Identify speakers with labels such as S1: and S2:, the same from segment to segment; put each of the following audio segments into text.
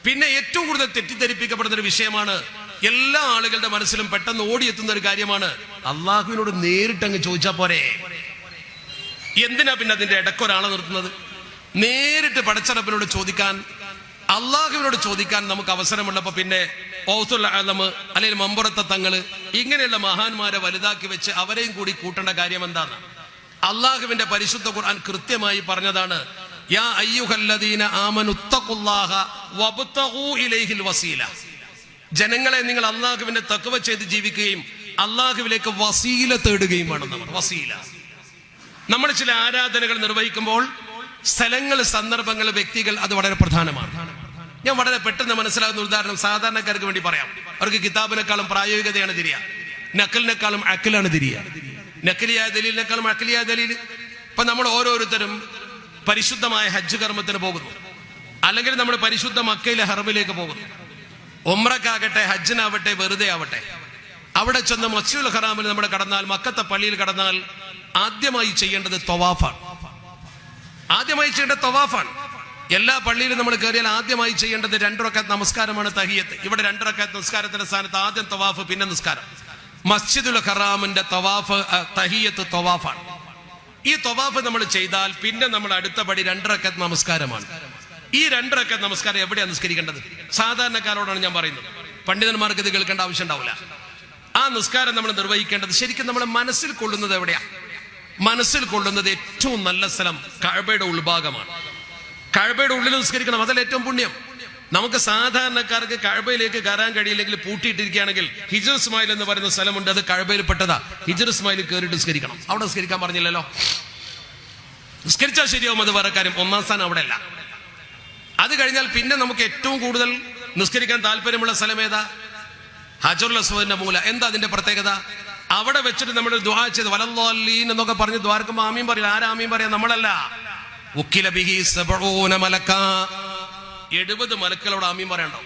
S1: പിന്നെ ഏറ്റവും കൂടുതൽ തെറ്റിദ്ധരിപ്പിക്കപ്പെടുന്ന ഒരു വിഷയമാണ്, എല്ലാ ആളുകളുടെ മനസ്സിലും പെട്ടെന്ന് ഓടിയെത്തുന്ന ഒരു കാര്യമാണ്, അള്ളാഹുവിനോട് നേരിട്ട് അങ്ങ് ചോദിച്ചാൽ പോരെ. എന്തിനാ പിന്നെ അതിന്റെ ഇടയ്ക്കൊരാളെ നിർത്തുന്നത്? നേരിട്ട് പടച്ചറപ്പിനോട് ചോദിക്കാൻ, അള്ളാഹുവിനോട് ചോദിക്കാൻ നമുക്ക് അവസരമുള്ളപ്പോ പിന്നെ ഔസുൽ അഅ്ലം അല്ലെങ്കിൽ മമ്പുറത്തെ തങ്ങള് ഇങ്ങനെയുള്ള മഹാന്മാരെ വലുതാക്കി വെച്ച് അവരെയും കൂടി കൂട്ടേണ്ട കാര്യം എന്താണ്? അള്ളാഹുവിന്റെ പരിശുദ്ധ ഖുർആൻ കൃത്യമായി പറഞ്ഞതാണ്, യാ അയ്യുഹല്ലദീന ആമനു തഖുല്ലാഹ വബ്തഗൂ ഇലൈഹിൽ വസീല. ജനങ്ങളെ, നിങ്ങൾ അള്ളാഹുവിന്റെ തഖ്വ ചെയ്ത് ജീവിക്കുകയും അള്ളാഹുവിലേക്ക് വസീല തേടുകയും വേണം. വസീല. നമ്മൾ ചില ആരാധനകൾ നിർവഹിക്കുമ്പോൾ സ്ഥലങ്ങൾ, സന്ദർഭങ്ങൾ, വ്യക്തികൾ, അത് വളരെ പ്രധാനമാണ്. ഞാൻ വളരെ പെട്ടെന്ന് മനസ്സിലാകുന്ന ഉദാഹരണം സാധാരണക്കാർക്ക് വേണ്ടി പറയാം. അവർക്ക് കിതാബിനേക്കാളും പ്രായോഗികതയാണ് തിരിയ, നക്കലിനേക്കാളും അക്കലാണ് തിരിയ. നക്കലിയായ ദലീലിനേക്കാളും അക്കലിയായ ദലീൽ. ഇപ്പൊ നമ്മൾ ഓരോരുത്തരും പരിശുദ്ധമായ ഹജ്ജ് കർമ്മത്തിന് പോകുന്നു, അല്ലെങ്കിൽ നമ്മൾ പരിശുദ്ധ മക്കയിലെ ഹറമിലേക്ക് പോകുന്നു. ഉംറക്കാകട്ടെ, ഹജ്ജിനാവട്ടെ, വെറുതെ ആവട്ടെ, അവിടെ ചെന്ന് മസ്ജിദുൽ ഹറാമിൽ നമ്മൾ കടന്നാൽ, മക്കത്തെ പള്ളിയിൽ കടന്നാൽ ആദ്യമായി ചെയ്യേണ്ടത് തവാഫാണ്. ആദ്യമായി ചെയ്യേണ്ടത് തവാഫാണ്. എല്ലാ പള്ളിയിലും നമ്മൾ കയറിയാൽ ആദ്യമായി ചെയ്യേണ്ടത് 2 റക്അത്ത് നമസ്കാരമാണ്, തഹിയ്യത്ത്. ഇവിടെ 2 റക്അത്ത് നിസ്കാരത്തിന്റെ സ്ഥാനത്ത് ആദ്യം തവാഫ്, പിന്നെ നിസ്കാരം. മസ്ജിദുൽ ഹറാമിന്റെ തവാഫ്, തഹിയ്യത്ത് തവാഫാണ്. ഈ തവാഫ് നമ്മൾ ചെയ്താൽ പിന്നെ നമ്മൾ അടുത്ത പടി 2 റക്അത്ത് നമസ്കാരമാണ്. ഈ 2 റക്അത്ത് നമസ്കാരം എവിടെയാണ് നിസ്കരിക്കേണ്ടത്? സാധാരണക്കാരോടാണ് ഞാൻ പറയുന്നത്, പണ്ഡിതന്മാർക്ക് ഇത് കേൾക്കേണ്ട ആവശ്യം ഉണ്ടാവില്ല. ആ നിസ്കാരം നമ്മൾ നിർവഹിക്കേണ്ടത് ശരിക്കും നമ്മൾ മനസ്സിൽ കൊള്ളുന്നത് എവിടെയാ? മനസ്സിൽ കൊള്ളുന്നത് ഏറ്റവും നല്ല സ്ഥലം കഅബയുടെ ഉൾഭാഗമാണ്. കഅബയുടെ ഉള്ളിൽ നിസ്കരിക്കണം, അതല്ല ഏറ്റവും പുണ്യം. നമുക്ക് സാധാരണക്കാർക്ക് കഅബയിലേക്ക് കയറാൻ കഴിയില്ലെങ്കിൽ, പൂട്ടിയിട്ടിരിക്കുകയാണെങ്കിൽ ഹിജ്ർ ഇസ്മായിൽ എന്ന് പറയുന്ന സ്ഥലമുണ്ട്, അത് കഅബയിൽ പെട്ടതാ. ഹിജ്ർ ഇസ്മായിൽ കയറിയിട്ട് നിസ്കരിക്കണം. അവിടെ നിസ്കരിക്കാൻ പറഞ്ഞില്ലല്ലോ. നിസ്കരിച്ചാൽ ശരിയാവും, അത് വേറെ കാര്യം. ഒന്നാം സ്ഥാനം അവിടെ അല്ല. അത് കഴിഞ്ഞാൽ പിന്നെ നമുക്ക് ഏറ്റവും കൂടുതൽ നിസ്കരിക്കാൻ താല്പര്യമുള്ള സ്ഥലം ഏതാ? ഹജറുൽ അസ്വദിന്റെ മൂല. എന്താ അതിന്റെ പ്രത്യേകത? അവിടെ വെച്ചിട്ട് നമ്മൾ ദുആ ചെയ്ത് വലല്ലാലീൻ എന്നൊക്കെ പറഞ്ഞ് ദ്വാരക്കുമ്പോൾ ആമീൻ പറയില്ല. ആരാ ആമീൻ പറയാ? നമ്മളല്ല. ഉക്കില ബിഹി 70 മലക്ക. 70 മലക്കുകളോട് ആമീൻ പറയണ്ടോ?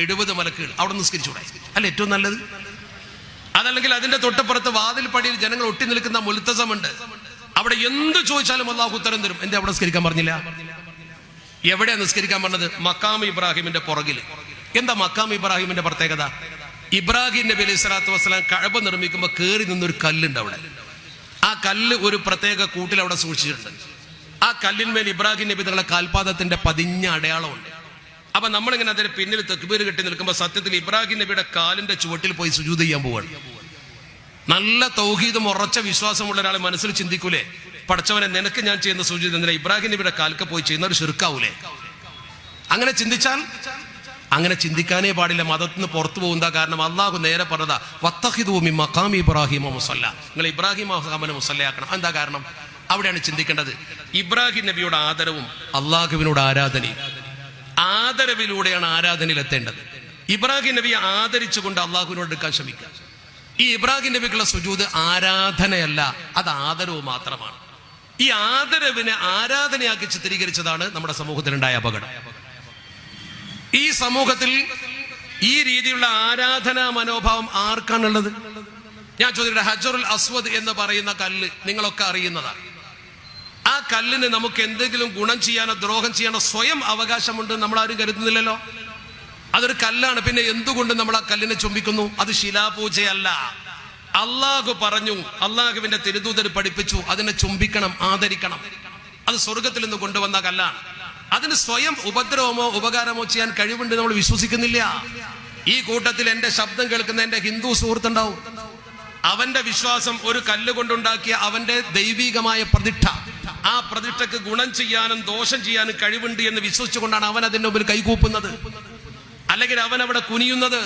S1: 70 മലക്കുകൾ അവിടെ നിസ്കരിച്ചൂടെ? അല്ല ഏറ്റവും നല്ലത്? അതല്ലെങ്കിൽ അതിന്റെ തൊട്ടപ്പുറത്ത് വാതിൽ പടിയിൽ ജനങ്ങൾ ഒട്ടി നിൽക്കുന്ന മുൽത്തസമുണ്ട്, അവിടെ എന്ത് ചോദിച്ചാലും അല്ലാഹു ഉത്തരം തരും. എന്താ അവിടെ നിസ്കരിക്കാൻ പറഞ്ഞില്ല? എവിടെയാ നിസ്കരിക്കാൻ പറഞ്ഞത്? മക്കാം ഇബ്രാഹിമിന്റെ പുറകിൽ. എന്താ മക്കാം ഇബ്രാഹിമിന്റെ പ്രത്യേകത? ഇബ്രാഹിം നബി അലൈഹി സ്വലാത്തു വസ്സലാം കഅബ നിർമ്മിക്കുമ്പോൾ കയറി നിന്നൊരു കല്ലുണ്ട് അവിടെ. ആ കല്ല് ഒരു പ്രത്യേക കൂട്ടിൽ അവിടെ സൂക്ഷിച്ചിട്ടുണ്ട്. ആ കല്ലിന്മേൽ ഇബ്രാഹിം നബി തങ്ങളുടെ കാൽപാദത്തിന്റെ പതിഞ്ഞ അടയാളമുണ്ട്. അപ്പൊ നമ്മളിങ്ങനെ അതിന് പിന്നിൽ തക്ബീർ കെട്ടി നിൽക്കുമ്പോൾ സത്യത്തിൽ ഇബ്രാഹിം നബിയുടെ കാലിന്റെ ചുവട്ടിൽ പോയി സുജൂദ് ചെയ്യാൻ പോവാണ്. നല്ല തൗഹീദും ഉറച്ച വിശ്വാസമുള്ള ഒരാളെ മനസ്സിൽ ചിന്തിക്കൂലേ, പടച്ചവനെ നിനക്ക് ഞാൻ ചെയ്യുന്ന സുജൂദ് എന്തിനാ ഇബ്രാഹിം നബിയുടെ കാൽക്ക് പോയി ചെയ്യുന്ന ഒരു ഷിർക്കാവൂലേ? അങ്ങനെ ചിന്തിച്ചാൽ, അങ്ങനെ ചിന്തിക്കാനേ പാടില്ല. മതത്തിൽ നിന്ന് പുറത്തു പോകുന്ന കാരണം അള്ളാഹു നേരെ പറഞ്ഞതാ, വത്തഖിദൂ മിൻ മഖാമി ഇബ്രാഹിമ മുസല്ല. നിങ്ങൾ ഇബ്രാഹിം മഖാമിനെ മുസല്ലയാക്കണം. എന്താ കാരണം? അവിടെയാണ് ചിന്തിക്കേണ്ടത്. ഇബ്രാഹിം നബിയോട് ആദരവും അള്ളാഹുവിനോട് ആരാധനയും. ആദരവിലൂടെയാണ് ആരാധനയിൽ എത്തേണ്ടത്. ഇബ്രാഹിം നബിയെ ആദരിച്ചുകൊണ്ട് അള്ളാഹുവിനോട് എടുക്കാൻ ശ്രമിക്കുക. ഈ ഇബ്രാഹിം നബിക്കുള്ള സുജൂദ് ആരാധനയല്ല, അത് ആദരവ് മാത്രമാണ്. ഈ ആദരവിനെ ആരാധനയാക്കി ചിത്രീകരിച്ചതാണ് നമ്മുടെ സമൂഹത്തിലുണ്ടായ അപകടം. ഈ സമൂഹത്തിൽ ഈ രീതിയിലുള്ള ആരാധനാ മനോഭാവം ആർക്കാണുള്ളത്? ഞാൻ ചോദിക്കട്ടെ, ഹജറുൽ അസ്വദ് എന്ന് പറയുന്ന കല്ല് നിങ്ങളൊക്കെ അറിയുന്നതാണ്. ആ കല്ലിന് നമുക്ക് എന്തെങ്കിലും ഗുണം ചെയ്യാനോ ദ്രോഹം ചെയ്യാനോ സ്വയം അവകാശമുണ്ട് നമ്മൾ ആരും കരുതുന്നില്ലല്ലോ. അതൊരു കല്ലാണ്. പിന്നെ എന്തുകൊണ്ട് നമ്മൾ ആ കല്ലിനെ ചുംബിക്കുന്നു? അത് ശിലാപൂജയല്ല. അള്ളാഹു പറഞ്ഞു, അള്ളാഹുവിന്റെ തിരുദൂതർ പഠിപ്പിച്ചു, അതിനെ ചുംബിക്കണം, ആദരിക്കണം. അത് സ്വർഗത്തിൽ നിന്ന് കൊണ്ടുവന്ന കല്ലാണ്. അതിന് സ്വയം ഉപദ്രവമോ ഉപകാരമോ ചെയ്യാൻ കഴിവുണ്ട് നമ്മൾ വിശ്വസിക്കുന്നില്ല. ഈ കൂട്ടത്തിൽ എന്റെ ശബ്ദം കേൾക്കുന്ന എന്റെ ഹിന്ദു സുഹൃത്തുണ്ടാവും. അവന്റെ വിശ്വാസം ഒരു കല്ല് കൊണ്ടുണ്ടാക്കിയ അവന്റെ ദൈവികമായ പ്രതിഷ്ഠ, ആ പ്രതിഷ്ഠക്ക് ഗുണം ചെയ്യാനും ദോഷം ചെയ്യാനും കഴിവുണ്ട് എന്ന് വിശ്വസിച്ചുകൊണ്ടാണ് അവൻ അതിന്റെ മുമ്പിൽ കൈകൂപ്പുന്നത്, അല്ലെങ്കിൽ അവൻ അവിടെ കുനിയുന്നത്.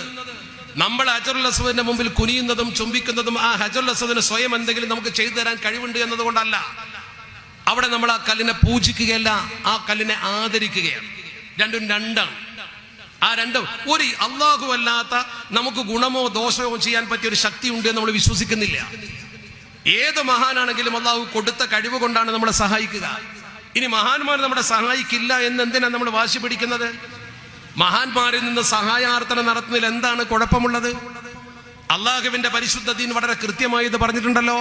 S1: നമ്മൾ ഹജറുൽ അസ്വദിന്റെ മുമ്പിൽ കുനിയുന്നതും ചുംബിക്കുന്നതും ആ ഹജറുൽ അസ്വദിന് സ്വയം എന്തെങ്കിലും നമുക്ക് ചെയ്തു തരാൻ കഴിവുണ്ട് എന്നതുകൊണ്ടല്ല. അവിടെ നമ്മൾ ആ കല്ലിനെ പൂജിക്കുകയല്ല, ആ കല്ലിനെ ആദരിക്കുകയാണ്. രണ്ടും രണ്ടാണ്. ആ രണ്ടും ഒരു അള്ളാഹു അല്ലാത്ത നമുക്ക് ഗുണമോ ദോഷമോ ചെയ്യാൻ പറ്റിയ ഒരു ശക്തി ഉണ്ട് എന്ന് നമ്മൾ വിശ്വസിക്കുന്നില്ല. ഏത് മഹാനാണെങ്കിലും അള്ളാഹു കൊടുത്ത കഴിവ് കൊണ്ടാണ് നമ്മളെ സഹായിക്കുക. ഇനി മഹാന്മാർ നമ്മളെ സഹായിക്കില്ല എന്ന് എന്തിനാണ് നമ്മൾ വാശി പിടിക്കുന്നത്? മഹാന്മാരിൽ നിന്ന് സഹായാർത്ഥന നടത്തുന്നതിൽ എന്താണ് കുഴപ്പമുള്ളത്? അള്ളാഹുവിന്റെ പരിശുദ്ധ ദീൻ വളരെ കൃത്യമായി ഇത് പറഞ്ഞിട്ടുണ്ടല്ലോ.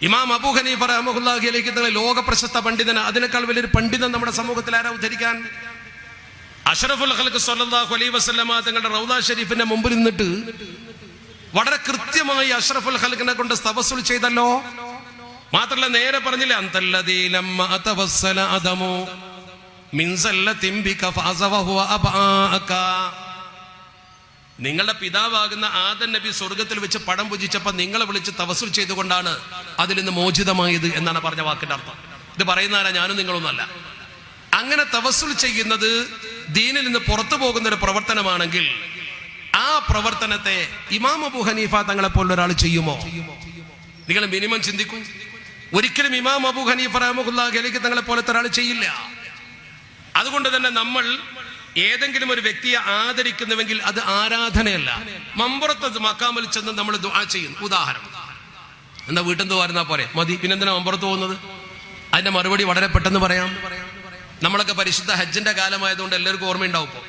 S1: ഇമാം അബൂ ഹനീഫ റഹ്മത്തുള്ളാഹി അലൈഹി തങ്ങൾ ലോക പ്രശസ്ത പണ്ഡിതന്, അതിനേക്കാൾ വലിയൊരു പണ്ഡിതൻ നമ്മുടെ സമൂഹത്തിൽ ആരാ ഉദ്ധരിക്കാൻ? അഷ്റഫുൽ ഖൽഖ് സ്വല്ലല്ലാഹു അലൈഹി വസല്ലമ തങ്ങളുടെ റൗദ ഷരീഫിന്റെ മുമ്പിൽ നിന്നിട്ട് വളരെ കൃത്യമായി അഷ്റഫുൽ ഖൽഖിനെ കൊണ്ട് തവസ്സുൽ ചെയ്തല്ലോ. മാത്രല്ല നേരെ പറഞ്ഞില്ലേ, അന്തല്ലദീ ലമ്മ തവസ്സല അദമു മിൻ സല്ലത്തിൻ ബിക ഫഅസ വഹുവ അബആക. നിങ്ങളുടെ പിതാവാകുന്ന ആദം നബി സ്വർഗത്തിൽ വെച്ച് പഴം പൂജിച്ചപ്പോൾ നിങ്ങളെ വിളിച്ച് തവസ്സുൽ ചെയ്തുകൊണ്ടാണ് അതിൽ നിന്ന് മോചിതമായത് എന്നാണ് പറഞ്ഞ വാക്കിന്റെ അർത്ഥം. ഇത് പറയുന്നവരാ ഞാനും നിങ്ങളൊന്നല്ല. അങ്ങനെ തവസ്സുൽ ചെയ്യുന്നത് ദീനിൽ നിന്ന് പുറത്തു പോകുന്ന ഒരു പ്രവർത്തനമാണെങ്കിൽ ആ പ്രവർത്തനത്തെ ഇമാം അബൂ ഹനീഫ തങ്ങളെ പോലുള്ള ഒരാൾ ചെയ്യുമോ? നിങ്ങൾ മിനിമം ചിന്തിക്കൂ. ഒരിക്കലും ഇമാം അബൂ ഹനീഫ റഹ്മത്തുള്ളാഹി അലൈഹി തങ്ങളെ പോലത്തെ ഒരാൾ ചെയ്യില്ല. അതുകൊണ്ട് തന്നെ നമ്മൾ ഏതെങ്കിലും ഒരു വ്യക്തിയെ ആദരിക്കുന്നുവെങ്കിൽ അത് ആരാധനയല്ല, മമ്പുറത്ത് മക്കാമിൽ ചെന്ന് നമ്മൾ ദുആ ചെയ്യുന്നു. ഉദാഹരണം, എന്താ വീട്ടിൽ നിന്ന് വരുന്നാ പോരെ, മതി, പിന്നെന്തിനാ മമ്പുറത്ത് പോകുന്നത്? അതിന്റെ മറുപടി വളരെ പെട്ടെന്ന് പറയാം. നമ്മളൊക്കെ പരിശുദ്ധ ഹജ്ജിന്റെ കാലമായതുകൊണ്ട് എല്ലാവർക്കും ഓർമ്മയുണ്ടാവും. ഇപ്പോൾ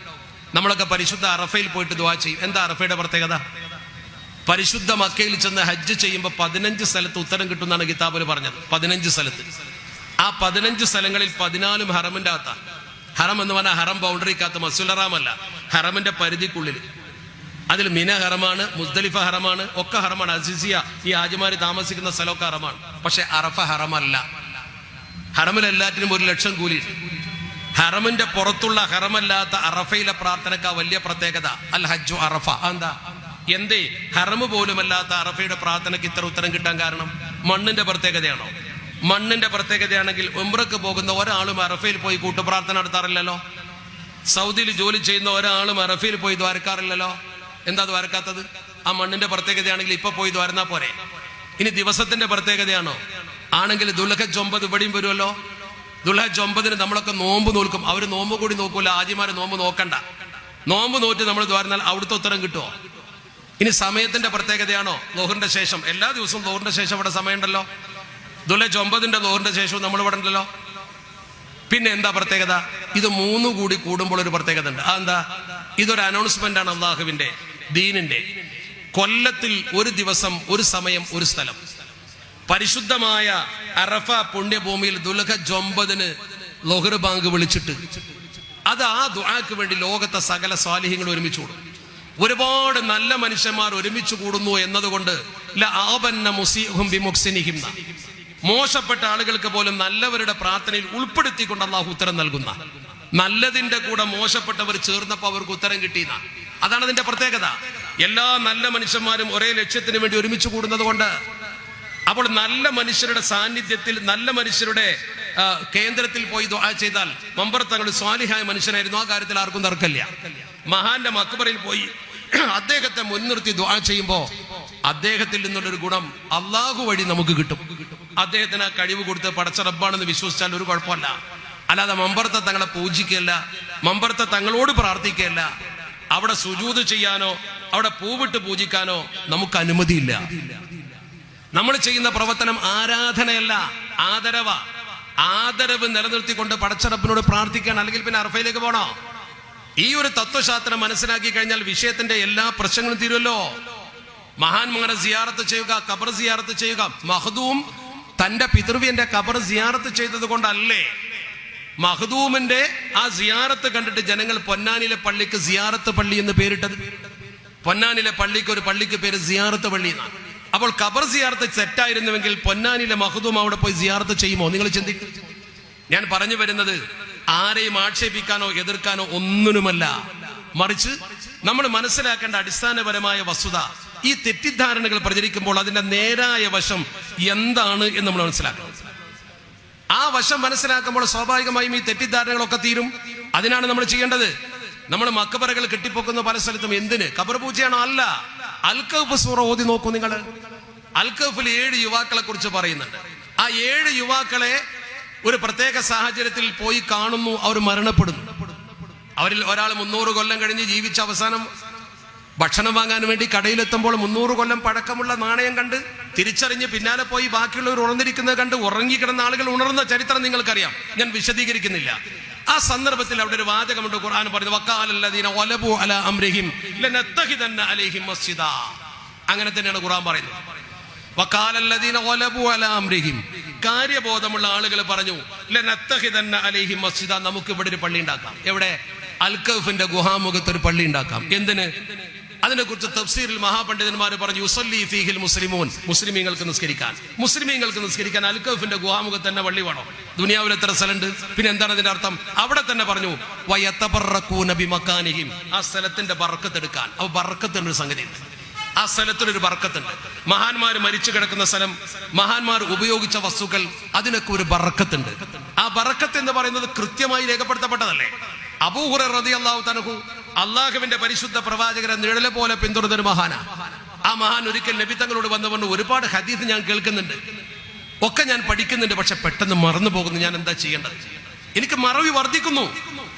S1: നമ്മളൊക്കെ പരിശുദ്ധ അറഫയിൽ പോയിട്ട് ദുആ ചെയ്യും. എന്താ അറഫയുടെ പ്രത്യേകത? പരിശുദ്ധ മക്കയിൽ ചെന്ന് ഹജ്ജ് ചെയ്യുമ്പോൾ 15 സ്ഥലത്ത് ഉത്തരം കിട്ടുമെന്നാണ് കിതാബിൽ പറഞ്ഞത്. 15 സ്ഥലത്ത്. ആ 15 സ്ഥലങ്ങളിൽ 14 ഹറമിന്റെ അകത്താണ്. ഹറം എന്ന് പറഞ്ഞാൽ ഹറം ബൗണ്ടറിക്കകത്ത്, മസ്ജിദുൽ ഹറാമല്ല, ഹറമിന്റെ പരിധിക്കുള്ളിൽ. അതിൽ മിന ഹറമാണ്, മുസ്ദലിഫ ഹറമാണ്, ഒക്കെ ഹറമാണ്. അസീസിയ ഈ ഹാജിമാര് താമസിക്കുന്ന സ്ഥലമൊക്കെ ഹറമാണ്. പക്ഷെ അറഫ ഹറമല്ല. ഹറമിൽ എല്ലാറ്റിനും 1 ലക്ഷം കൂലി. ഹറമിന്റെ പുറത്തുള്ള ഹറമല്ലാത്ത അറഫയിലെ പ്രാർത്ഥനക്കാ വലിയ പ്രത്യേകത. അൽ ഹജ്ജു അറഫ. എന്താ? എന്തേ ഹറമ് പോലുമല്ലാത്ത അറഫയുടെ പ്രാർത്ഥനയ്ക്ക് ഇത്ര ഉത്തരം കിട്ടാൻ കാരണം? മണ്ണിന്റെ പ്രത്യേകതയാണോ? മണ്ണിന്റെ പ്രത്യേകതയാണെങ്കിൽ ഉംറക്ക് പോകുന്ന ഒരാളും അറഫയിൽ പോയി കൂട്ടുപ്രാർത്ഥന നടത്താറില്ലല്ലോ. സൗദിയിൽ ജോലി ചെയ്യുന്ന ഒരാളും അറഫയിൽ പോയി ദ്വാരക്കാറില്ലല്ലോ. എന്താ ദ്വാരക്കാത്തത്? ആ മണ്ണിന്റെ പ്രത്യേകതയാണെങ്കിൽ ഇപ്പൊ പോയി ദ്വാരന്നാ പോരെ. ഇനി ദിവസത്തിന്റെ പ്രത്യേകതയാണോ? ആണെങ്കിൽ ദുൽഹജ്ജ് 9 ഇവിടെയും വരുമല്ലോ. ദുൽഹജ്ജ് 9 നമ്മളൊക്കെ നോമ്പ് നോൽക്കും. അവര് നോമ്പ് കൂടി നോക്കൂല. ഹാജിമാര് നോമ്പ് നോക്കണ്ട. നോമ്പ് നോറ്റ് നമ്മൾ ദ്വാരന്നാൽ അവിടുത്തെ ഉത്തരം കിട്ടുമോ? ഇനി സമയത്തിന്റെ പ്രത്യേകതയാണോ? ലോഹറിന്റെ ശേഷം, എല്ലാ ദിവസവും ലോഹറിന്റെ ശേഷം ഇവിടെ സമയമുണ്ടല്ലോ. ദുൽഹജ്ജ് 9 ലോഹറിന്റെ ശേഷവും നമ്മൾ ഇവിടെ ഉണ്ടല്ലോ. പിന്നെ എന്താ പ്രത്യേകത? ഇത് 3 കൂടി കൂടുമ്പോൾ ഒരു പ്രത്യേകത ഉണ്ട്. അതെന്താ? ഇതൊരു അനൗൺസ്മെന്റ് ആണ് അള്ളാഹുവിന്റെ ദീനിന്റെ. കൊല്ലത്തിൽ ഒരു ദിവസം, ഒരു സമയം, ഒരു സ്ഥലം. പരിശുദ്ധമായ അറഫ പുണ്യഭൂമിയിൽ ദുൽഹജ്ജ് 9 ലോഹർ ബാങ്ക് വിളിച്ചിട്ട് അത് ആ ദുആക്ക് വേണ്ടി ലോകത്തെ സകല സ്വാലിഹ്യങ്ങൾ ഒരുമിച്ച് കൂടും. ഒരുപാട് നല്ല മനുഷ്യന്മാർ ഒരുമിച്ച് കൂടുന്നു എന്നതുകൊണ്ട് മോശപ്പെട്ട ആളുകൾക്ക് പോലും നല്ലവരുടെ പ്രാർത്ഥനയിൽ ഉൾപ്പെടുത്തിക്കൊണ്ട് അള്ളാഹു ഉത്തരം നൽകുന്ന, നല്ലതിന്റെ കൂടെ മോശപ്പെട്ടവർ ചേർന്നപ്പോൾ അവർക്ക് ഉത്തരം കിട്ടിയെന്ന. അതാണ് അതിന്റെ പ്രത്യേകത. എല്ലാ നല്ല മനുഷ്യന്മാരും ഒരേ ലക്ഷ്യത്തിന് വേണ്ടി ഒരുമിച്ച് കൂടുന്നത് കൊണ്ട്. അപ്പോൾ നല്ല മനുഷ്യരുടെ സാന്നിധ്യത്തിൽ, നല്ല മനുഷ്യരുടെ കേന്ദ്രത്തിൽ പോയി ദുആ ചെയ്താൽ, മമ്പറത്തങ്ങൾ സ്വാലിഹായ മനുഷ്യനായിരുന്നു, ആ കാര്യത്തിൽ ആർക്കും തർക്കമില്ല. മഹാന്റെ മക്ബറയിൽ പോയി അദ്ദേഹത്തെ മുൻനിർത്തി ദുആ ചെയ്യുമ്പോൾ അദ്ദേഹത്തിൽ നിന്നുള്ളൊരു ഗുണം അള്ളാഹു വഴി നമുക്ക് കിട്ടും. അദ്ദേഹത്തിന് ആ കഴിവ് കൊടുത്ത് പടച്ച റബ്ബാണെന്ന് വിശ്വസിച്ചാൽ ഒരു കുഴപ്പമില്ല. അല്ലാതെ മമ്പറത്തെ തങ്ങളെ പൂജിക്കുകയല്ല, മമ്പറത്തെ തങ്ങളോട് പ്രാർത്ഥിക്കുകയല്ല. അവിടെ സുജൂദ് ചെയ്യാനോ അവിടെ പൂവിട്ട് പൂജിക്കാനോ നമുക്ക് അനുമതിയില്ല. നമ്മൾ ചെയ്യുന്ന പ്രവർത്തനം ആരാധനയല്ല, ആദരവ. ആദരവ് നിലനിർത്തിക്കൊണ്ട് പടച്ച റബ്ബിനോട് പ്രാർത്ഥിക്കാൻ. അല്ലെങ്കിൽ പിന്നെ അറഫയിലേക്ക് പോണോ? ഈ ഒരു തത്വശാസ്ത്രം മനസ്സിലാക്കി കഴിഞ്ഞാൽ വിഷയത്തിന്റെ എല്ലാ പ്രശ്നങ്ങളും തീരുമല്ലോ. മഹാന്മാരെ സിയാറത്ത് ചെയ്യുക, ഖബർ സിയാറത്ത് ചെയ്യുക. മഖ്ദൂം തന്റെ പിതൃവ്യന്റെ ഖബർ സിയാറത്ത് ചെയ്തത് കൊണ്ടല്ലേ മഖ്ദൂമിന്റെ ആ സിയാറത്ത് കണ്ടിട്ട് ജനങ്ങൾ പൊന്നാനിലെ പള്ളിക്ക് സിയാറത്ത് പള്ളി എന്ന് പേരിട്ടത്. പൊന്നാനിലെ പള്ളിക്ക് ഒരു പള്ളിക്ക് പേര് സിയാറത്ത് പള്ളി എന്നാണ്. അപ്പോൾ ഖബർ സിയാറത്ത് തെറ്റായിരുന്നുവെങ്കിൽ പൊന്നാനിലെ മഖ്ദൂം അവിടെ പോയി സിയാറത്ത് ചെയ്യുമോ? നിങ്ങൾ ചിന്തിക്കും. ഞാൻ പറഞ്ഞു വരുന്നത് ആരെയും ആക്ഷേപിക്കാനോ എതിർക്കാനോ ഒന്നിനുമല്ല, മറിച്ച് നമ്മൾ മനസ്സിലാക്കേണ്ട അടിസ്ഥാനപരമായ വസ്തുത, ഈ തെറ്റിദ്ധാരണകൾ പ്രചരിക്കുമ്പോൾ അതിന്റെ നേരായ വശം എന്താണ് എന്ന് നമ്മൾ മനസ്സിലാക്കണം. ആ വശം മനസ്സിലാക്കുമ്പോൾ സ്വാഭാവികമായും ഈ തെറ്റിദ്ധാരണകളൊക്കെ തീരും. അതിനാണ് നമ്മൾ ചെയ്യേണ്ടത്. നമ്മൾ മക്ബറകൾ കെട്ടിപ്പൊക്കുന്ന പല സ്ഥലത്തും എന്തിന്? ഖബർ പൂജയാണോ? അല്ല. അൽ കഹ്ഫ് സൂറ ഓതി നോക്കൂ നിങ്ങൾ. അൽ കഹ്ഫിൽ 7 യുവാക്കളെ കുറിച്ച് പറയുന്നുണ്ട്. ആ 7 യുവാക്കളെ ഒരു പ്രത്യേക സാഹചര്യത്തിൽ പോയി കാണുന്നു, അവർ മരണപ്പെടുന്നു. അവരിൽ ഒരാൾ 300 കൊല്ലം കഴിഞ്ഞ് ജീവിച്ച അവസാനം ഭക്ഷണം വാങ്ങാൻ വേണ്ടി കടയിലെത്തുമ്പോൾ 300 കൊല്ലം പഴക്കമുള്ള നാണയം കണ്ട് തിരിച്ചറിഞ്ഞ് പിന്നാലെ പോയി ബാക്കിയുള്ളവർ ഉണർന്നിരിക്കുന്നത് കണ്ട് ഉറങ്ങിക്കിടന്ന ആളുകൾ ഉണർന്ന ചരിത്രം നിങ്ങൾക്കറിയാം. ഞാൻ വിശദീകരിക്കുന്നില്ല. ആ സന്ദർഭത്തിൽ അവിടെ ഒരു വാചകമുണ്ട്. ഖുർആൻ പറഞ്ഞു, വഖാലല്ലദീന ഗലബു അലാ അംരിഹിം ലനത്തഖിദന്ന അലൈഹിം മസ്ജിദാ. അങ്ങനെ തന്നെയാണ് ഖുർആൻ പറയുന്നത്. വഖാലല്ലദീന ഗലബു അലാ അംരിഹിം, കാര്യബോധമുള്ള ആളുകൾ പറഞ്ഞു, ലനത്തഖിദന്ന അലൈഹിം മസ്ജിദാ, നമുക്ക് ഇവിടെ ഒരു പള്ളി ഉണ്ടാക്കാം. എവിടെ? അൽ-കഹ്ഫിന്റെ ഗുഹാമുഖത്ത് ഒരു പള്ളി ഉണ്ടാക്കാം. എന്തിന്? അതിനെക്കുറിച്ച് തഫ്സീറിൽ മഹാപണ്ഡിതന്മാർ പറഞ്ഞു, യുസല്ലി ഫീഹിൽ മുസ്ലിമൂൻ, മുസ്ലിമീങ്ങൾക്ക് നിസ്കരിക്കാൻ അൽ-കഹ്ഫിന്റെ ഗുഹാമുഖത്ത് തന്നെ പള്ളി വേണം. ദുനിയാവിൽ എത്ര സ്ഥലമുണ്ട്? പിന്നെ എന്താണ് അതിന്റെ അർത്ഥം? അവിടെ തന്നെ പറഞ്ഞു വയതബറകൂന ബിമകാനിഹിം, ആ സ്ഥലത്തിന്റെ ബർക്കത്ത് എടുക്കാൻ. അപ്പോൾ ബർക്കത്തിന്റെ ഒരു സംഗതി ഉണ്ട്, ആ സ്ഥലത്തിനൊരു ബർക്കത്തുണ്ട്. മഹാന്മാർ മരിച്ചു കിടക്കുന്ന സ്ഥലം, മഹാന്മാർ ഉപയോഗിച്ച വസ്തുക്കൾ, അതിനൊക്കെ ഒരു ബർക്കത്തുണ്ട്. ആ ബർക്കത്ത് എന്ന് പറയുന്നത് കൃത്യമായി രേഖപ്പെടുത്തപ്പെട്ടതല്ലേ. അബൂ ഹുറൈറ റളിയല്ലാഹു തആല അള്ളാഹുവിന്റെ പരിശുദ്ധ പ്രവാചകരെ നിഴല് പോലെ പിന്തുടരുന്നൊരു മഹാനാ. ആ മഹാൻ ഒരിക്കൽ നബി തങ്ങളോട് വന്നുകൊണ്ട് ഒരുപാട് ഹദീസ് ഞാൻ കേൾക്കുന്നുണ്ട്, ഒക്കെ ഞാൻ പഠിക്കുന്നുണ്ട്, പക്ഷെ പെട്ടെന്ന് മറന്നു പോകുന്നു. ഞാൻ എന്താ ചെയ്യേണ്ടത്? എനിക്ക് മറവി വർദ്ധിക്കുന്നു.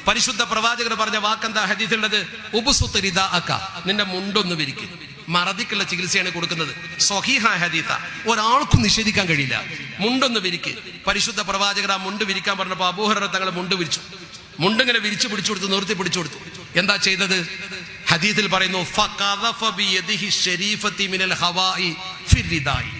S1: പരിശുദ്ധ പ്രവാചകർ പറഞ്ഞ വാക്കെന്താ ഹദീസിലുള്ളത്? ഉബ്സുത്ത് റിദാഅക, നിന്റെ മുണ്ടൊന്ന് വിരിക്കും. മറതിക്കുള്ള ചികിത്സയാണ് കൊടുക്കുന്നത്. സ്വഹീഹായ ഹദീസാ, ഒരാൾക്കും നിഷേധിക്കാൻ കഴിയില്ല. മുണ്ടൊന്ന് വിരിക്ക്. പരിശുദ്ധ പ്രവാചകർ ആ മുണ്ട് വിരിക്കാൻ പറഞ്ഞപ്പോൾ അബൂ ഹുറൈറ തങ്ങൾ മുണ്ട് വിരിച്ചു. മുണ്ടിങ്ങനെ വിരിച്ചു പിടിച്ചു കൊടുത്തു, നിർത്തി പിടിച്ചു കൊടുത്തു. എന്താ ചെയ്തത്? ഹദീസിൽ പറയുന്നു ഫഖദഫ ബിയദിഹി ശരീഫതി മിനൽ ഹവാഇ ഫിർരിദായി,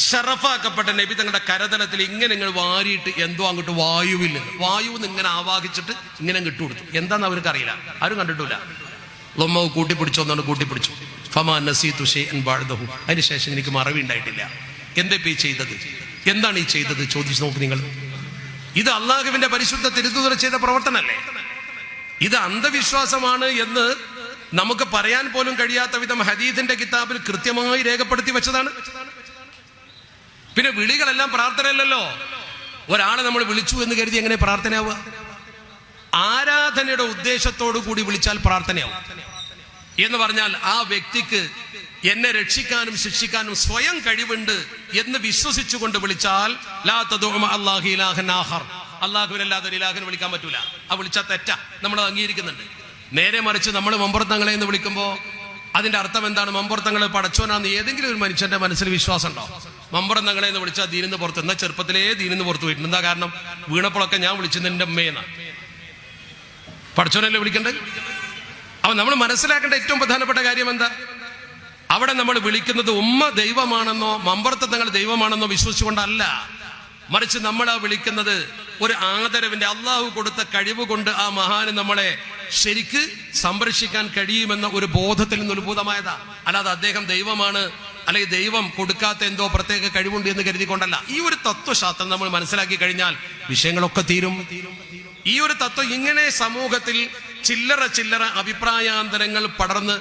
S1: ഷറഫാക്കപ്പെട്ട നബി തങ്ങളുടെ കരതലത്തിൽ ഇങ്ങനെ വാരിയിട്ട് എന്തോ അങ്ങോട്ട് വായുവിൽ നിന്ന് ഇങ്ങനെ ആവാഹിച്ചിട്ട് ഇങ്ങനെ കിട്ടുകൊടുത്തു. എന്താന്ന് അവർക്ക് അറിയില്ല, ആരും കണ്ടിട്ടില്ല. ലൊമ്മവ് കൂട്ടിപ്പിടിച്ചോന്നാണ് കൂട്ടിപ്പിടിച്ചു. ഫമാ നസീതു ഷൈഅൻ ബഅദഹു, അതിനുശേഷം എനിക്ക് മറവി ഉണ്ടായിട്ടില്ല. എന്താ ഈ ചെയ്തത്? എന്താണ് ഈ ചെയ്തത്? ചോദിച്ചു നോക്ക് നിങ്ങൾ. ഇത് അള്ളാഹുവിന്റെ പരിശുദ്ധ തിരുത്തൂതർ ചെയ്ത പ്രവർത്തനമല്ലേ? ഇത് അന്ധവിശ്വാസമാണ് എന്ന് നമുക്ക് പറയാൻ പോലും കഴിയാത്ത വിധം ഹദീസിന്റെ കിതാബിൽ കൃത്യമായി രേഖപ്പെടുത്തി വെച്ചതാണ്. പിന്നെ വിളികളെല്ലാം പ്രാർത്ഥനയല്ലല്ലോ. ഒരാളെ നമ്മൾ വിളിച്ചു എന്ന് കരുതി എങ്ങനെ പ്രാർത്ഥനയാവുക? ആരാധനയുടെ ഉദ്ദേശത്തോടു കൂടി വിളിച്ചാൽ പ്രാർത്ഥനയാവും. എന്ന് പറഞ്ഞാൽ ആ വ്യക്തിക്ക് എന്നെ രക്ഷിക്കാനും ശിക്ഷിക്കാനും സ്വയം കഴിവുണ്ട് എന്ന് വിശ്വസിച്ചുകൊണ്ട് വിളിച്ചാൽ ലാ തദഉ മഅല്ലാഹി ഇലാഹൻ ആഖർ, അല്ലാഹുവിനല്ലാതെ ഒരു ഇലാഹിനെ വിളിക്കാൻ പറ്റൂല. ആ വിളിച്ചാൽ തെറ്റാ, നമ്മൾ അംഗീകരിക്കുന്നുണ്ട്. നേരെ മറിച്ച് നമ്മൾ മമ്പുറത്തങ്ങളെ എന്ന് വിളിക്കുമ്പോൾ അതിന്റെ അർത്ഥം എന്താണ്? മമ്പുറത്തങ്ങളെ പടച്ചോനാന്ന് ഏതെങ്കിലും ഒരു മനുഷ്യന്റെ മനസ്സിൽ വിശ്വാസം ഉണ്ടോ? മമ്പുറത്തങ്ങളെ എന്ന് വിളിച്ചാൽ ദീനിന്ന് പുറത്ത്, എന്നാ ചെറുപ്പത്തിലേ ദീനിന്ന് പുറത്ത് പോയിട്ടുണ്ട്. എന്താ കാരണം? വീണപ്പോഴൊക്കെ ഞാൻ വിളിച്ചത് എൻ്റെ അമ്മയെന്നാ. പടച്ചോനല്ലേ വിളിക്കണ്ടേ? അപ്പൊ നമ്മൾ മനസ്സിലാക്കേണ്ട ഏറ്റവും പ്രധാനപ്പെട്ട കാര്യം എന്താ? അവിടെ നമ്മൾ വിളിക്കുന്നത് ഉമ്മ ദൈവമാണെന്നോ മമ്പുറത്തങ്ങൾ ദൈവമാണെന്നോ വിശ്വസിച്ചുകൊണ്ടല്ല, മറിച്ച് നമ്മൾ ആ വിളിക്കുന്നത് ഒരു ആദരവിന്റെ, അള്ളാഹു കൊടുത്ത കഴിവ് കൊണ്ട് ആ മഹാന് നമ്മളെ ശരിക്ക് സംരക്ഷിക്കാൻ കഴിയുമെന്ന ഒരു ബോധത്തിൽ നിന്ന് ഉത്ഭൂതമായതാ. അല്ലാതെ അദ്ദേഹം ദൈവമാണ് അല്ലെങ്കിൽ ദൈവം കൊടുക്കാത്ത എന്തോ പ്രത്യേക കഴിവുണ്ട് എന്ന് കരുതിക്കൊണ്ടല്ല. ഈ ഒരു തത്വശാസ്ത്രം നമ്മൾ മനസ്സിലാക്കി കഴിഞ്ഞാൽ വിഷയങ്ങളൊക്കെ തീരും. ഈ ഒരു തത്വം ഇങ്ങനെ സമൂഹത്തിൽ ചില്ലറ അഭിപ്രായാന്തരങ്ങൾ പടർന്ന്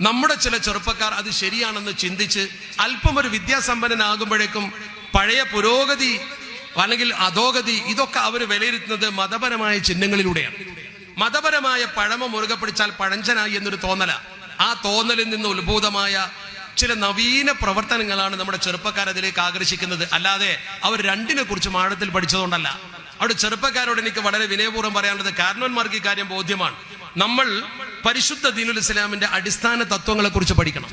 S1: നമ്മുടെ ചില ചെറുപ്പക്കാർ അത് ശരിയാണെന്ന് ചിന്തിച്ച് അല്പം ഒരു വിദ്യാസമ്പന്നനാകുമ്പോഴേക്കും പഴയ പുരോഗതി അല്ലെങ്കിൽ അധോഗതി ഇതൊക്കെ അവർ വിലയിരുത്തുന്നത് മതപരമായ ചിഹ്നങ്ങളിലൂടെയാണ്. മതപരമായ പഴമ മുറുകെ പിടിച്ചാൽ പഴഞ്ചനായി എന്നൊരു തോന്നല. ആ തോന്നലിൽ നിന്ന് ഉത്ഭൂതമായ ചില നവീന പ്രവർത്തനങ്ങളാണ് നമ്മുടെ ചെറുപ്പക്കാർ അതിലേക്ക് ആകർഷിക്കുന്നത്. അല്ലാതെ അവർ രണ്ടിനെ കുറിച്ച് ആഴത്തിൽ പഠിച്ചതുകൊണ്ടല്ല. അവിടെ ചെറുപ്പക്കാരോട് എനിക്ക് വളരെ വിനയപൂർവ്വം പറയാനുള്ളത്, കാരണവന്മാർക്ക് ഈ കാര്യം ബോധ്യമാണ്. നമ്മൾ പരിശുദ്ധ ദീനുൽ ഇസ്ലാമിന്റെ അടിസ്ഥാന തത്വങ്ങളെ കുറിച്ച് പഠിക്കണം.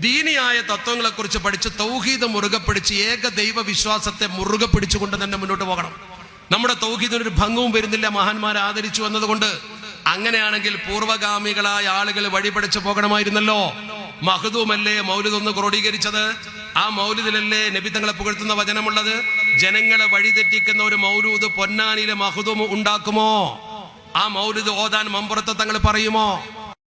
S1: ദീനിയായ തത്വങ്ങളെ കുറിച്ച് പഠിച്ച് തൗഹീദ് മുറുകെ പിടിച്ച് ഏക ദൈവ വിശ്വാസത്തെ മുറുകെ പിടിച്ചുകൊണ്ട് തന്നെ മുന്നോട്ട് പോകണം. നമ്മുടെ തൗഹീദിനൊരു ഭംഗവും വരുന്നില്ല മഹാന്മാരെ ആദരിച്ചു എന്നതുകൊണ്ട്. അങ്ങനെയാണെങ്കിൽ പൂർവ്വഗാമികളായ ആളുകൾ വഴിപടിച്ചു പോകണമായിരുന്നല്ലോ. മഹ്ദൂമല്ലേ മൗലിദ് ഒന്ന് ക്രോഡീകരിച്ചത്? ആ മൗലിദിലല്ലേ നബി തങ്ങളെ പുകഴ്ത്തുന്ന വചനമുള്ളത്? ജനങ്ങളെ വഴിതെറ്റിക്കുന്ന ഒരു മൗലൂദ് പൊന്നാനിയിലെ മഹ്ദൂം ഉണ്ടാക്കുമോ? ആ മൗലിദ് ഓതാൻ മമ്പുറത്തെ തങ്ങൾ പറയുമോ?